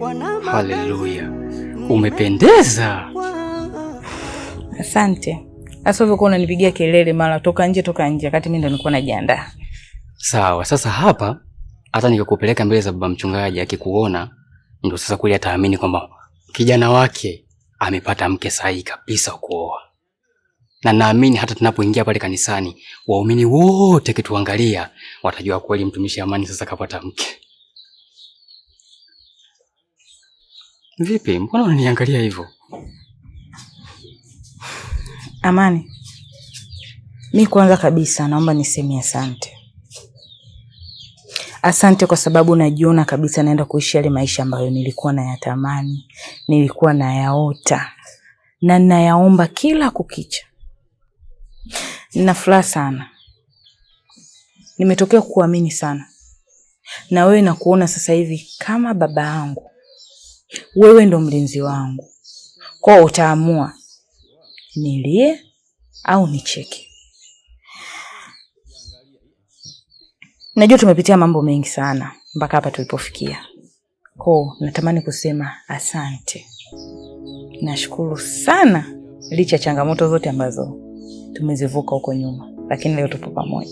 Haleluya, umependeza. Asante. Sasa wewe unanipigia kelele mara toka nje wakati mimi ndo nilikuwa najiandaa. Sawa, sasa hapa hata nikikupeleka mbele za baba mchungaji akikuona ndio sasa kweli ataamini kwamba kijana wake amepata mke sahihi kabisa kuoa. Na naamini hata tunapoingia pale kanisani waumini wote kituangalia watajua kweli mtumishi Amani sasa kapata mke. Vipi? Mbona unaniangalia hivyo? Amani, mimi kwanza kabisa naomba niseme asante. Asante kwa sababu najiona kabisa naenda kuishi yale maisha ambayo nilikuwa nayatamani, nilikuwa nayaota na ninayaomba kila kukicha. Nina furaha sana. Nimetokea kukuamini sana. Na wewe nakuona sasa hivi kama baba yangu. Wewe ndo mlinzi wangu. Kwa utaamua nilie au nicheke. Najua tumepitia mambo mengi sana mpaka hapa tulipofikia. Kwa natamani kusema asante. Nashukuru sana licha changamoto zote ambazo tumezivuka huko nyuma, lakini leo tupo pamoja.